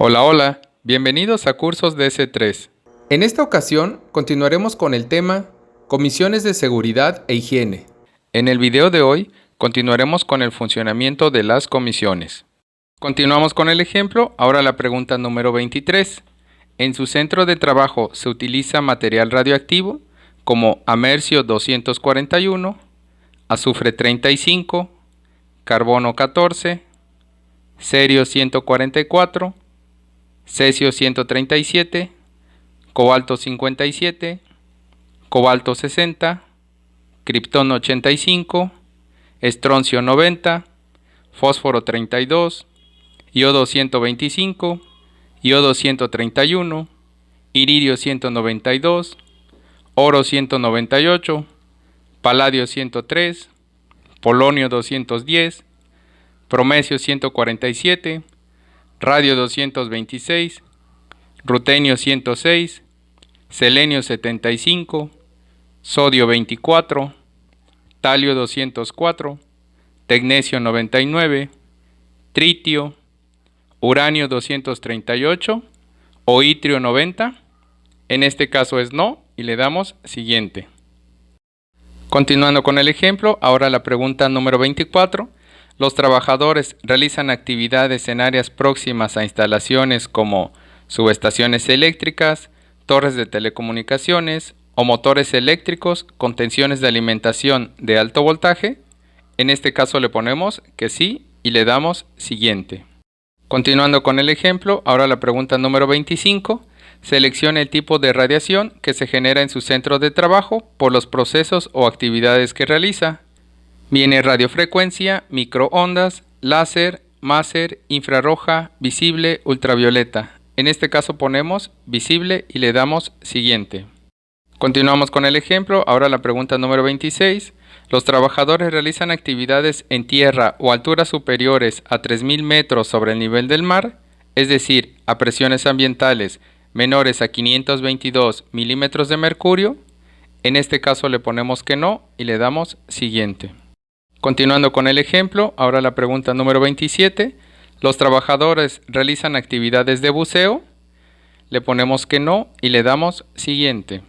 Hola, hola, bienvenidos a Cursos DS3. En esta ocasión continuaremos con el tema Comisiones de Seguridad e Higiene. En el video de hoy continuaremos con el funcionamiento de las comisiones. Continuamos con el ejemplo, ahora la pregunta número 23. En su centro de trabajo se utiliza material radioactivo como amercio 241, azufre 35, carbono 14, cerio 144, cesio 137, cobalto 57, cobalto 60, criptón 85, estroncio 90, fósforo 32, yodo 125, yodo 131, iridio 192, oro 198, paladio 103, polonio 210, promecio 147, radio 226, rutenio 106, selenio 75, sodio 24, talio 204, tecnecio 99, tritio, uranio 238 o itrio 90. En este caso es no y le damos siguiente. Continuando con el ejemplo, ahora la pregunta número 24. Los trabajadores realizan actividades en áreas próximas a instalaciones como subestaciones eléctricas, torres de telecomunicaciones o motores eléctricos con tensiones de alimentación de alto voltaje. En este caso le ponemos que sí y le damos siguiente. Continuando con el ejemplo, ahora la pregunta número 25. Seleccione el tipo de radiación que se genera en su centro de trabajo por los procesos o actividades que realiza. Viene radiofrecuencia, microondas, láser, máser, infrarroja, visible, ultravioleta. En este caso ponemos visible y le damos siguiente. Continuamos con el ejemplo, ahora la pregunta número 26. Los trabajadores realizan actividades en tierra o alturas superiores a 3.000 metros sobre el nivel del mar, es decir, a presiones ambientales menores a 522 milímetros de mercurio. En este caso le ponemos que no y le damos siguiente. Continuando con el ejemplo, ahora la pregunta número 27. ¿Los trabajadores realizan actividades de buceo? Le ponemos que no y le damos siguiente.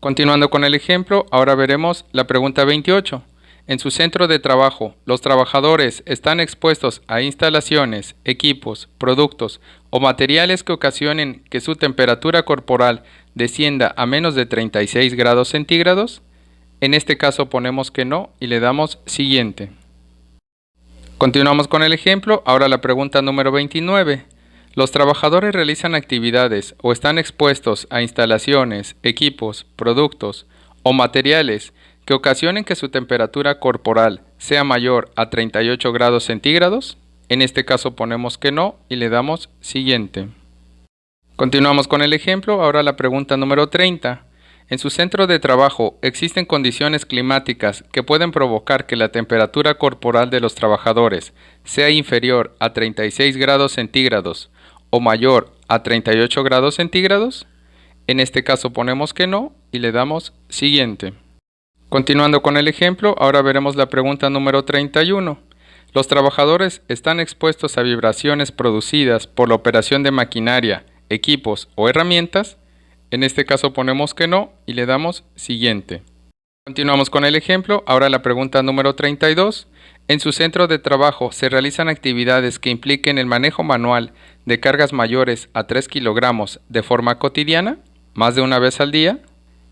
Continuando con el ejemplo, ahora veremos la pregunta 28. En su centro de trabajo, ¿los trabajadores están expuestos a instalaciones, equipos, productos o materiales que ocasionen que su temperatura corporal descienda a menos de 36 grados centígrados? En este caso ponemos que no y le damos siguiente. Continuamos con el ejemplo, ahora la pregunta número 29. ¿Los trabajadores realizan actividades o están expuestos a instalaciones, equipos, productos o materiales que ocasionen que su temperatura corporal sea mayor a 38 grados centígrados? En este caso ponemos que no y le damos siguiente. Continuamos con el ejemplo, ahora la pregunta número 30. En su centro de trabajo existen condiciones climáticas que pueden provocar que la temperatura corporal de los trabajadores sea inferior a 36 grados centígrados o mayor a 38 grados centígrados. En este caso ponemos que no y le damos siguiente. Continuando con el ejemplo, ahora veremos la pregunta número 31. ¿Los trabajadores están expuestos a vibraciones producidas por la operación de maquinaria, equipos o herramientas? En este caso ponemos que no y le damos siguiente. Continuamos con el ejemplo, ahora la pregunta número 32. En su centro de trabajo se realizan actividades que impliquen el manejo manual de cargas mayores a 3 kilogramos de forma cotidiana, más de una vez al día.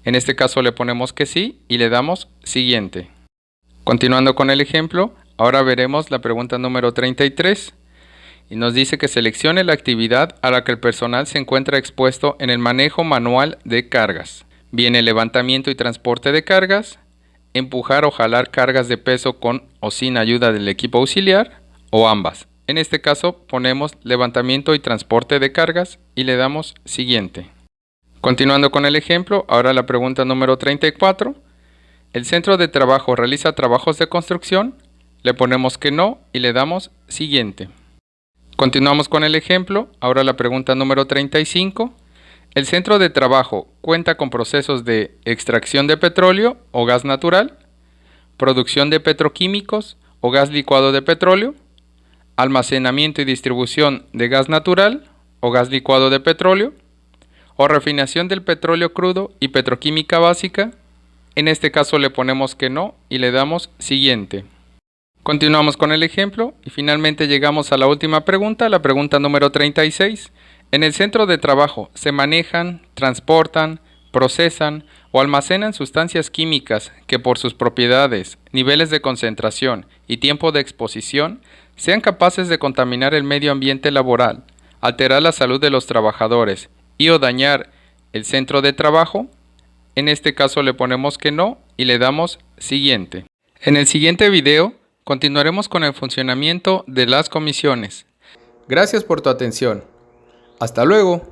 En este caso le ponemos que sí y le damos siguiente. Continuando con el ejemplo, ahora veremos la pregunta número 33. Y nos dice que seleccione la actividad a la que el personal se encuentra expuesto en el manejo manual de cargas. Viene levantamiento y transporte de cargas, empujar o jalar cargas de peso con o sin ayuda del equipo auxiliar, o ambas. En este caso ponemos levantamiento y transporte de cargas y le damos siguiente. Continuando con el ejemplo, ahora la pregunta número 34. ¿El centro de trabajo realiza trabajos de construcción? Le ponemos que no y le damos siguiente. Continuamos con el ejemplo, ahora la pregunta número 35. ¿El centro de trabajo cuenta con procesos de extracción de petróleo o gas natural, producción de petroquímicos o gas licuado de petróleo, almacenamiento y distribución de gas natural o gas licuado de petróleo, o refinación del petróleo crudo y petroquímica básica. En este caso le ponemos que no y le damos siguiente. Continuamos con el ejemplo y finalmente llegamos a la última pregunta, la pregunta número 36. En el centro de trabajo se manejan, transportan, procesan o almacenan sustancias químicas que por sus propiedades, niveles de concentración y tiempo de exposición sean capaces de contaminar el medio ambiente laboral, alterar la salud de los trabajadores y o dañar el centro de trabajo. En este caso le ponemos que no y le damos siguiente. En el siguiente video continuaremos con el funcionamiento de las comisiones. Gracias por tu atención. Hasta luego.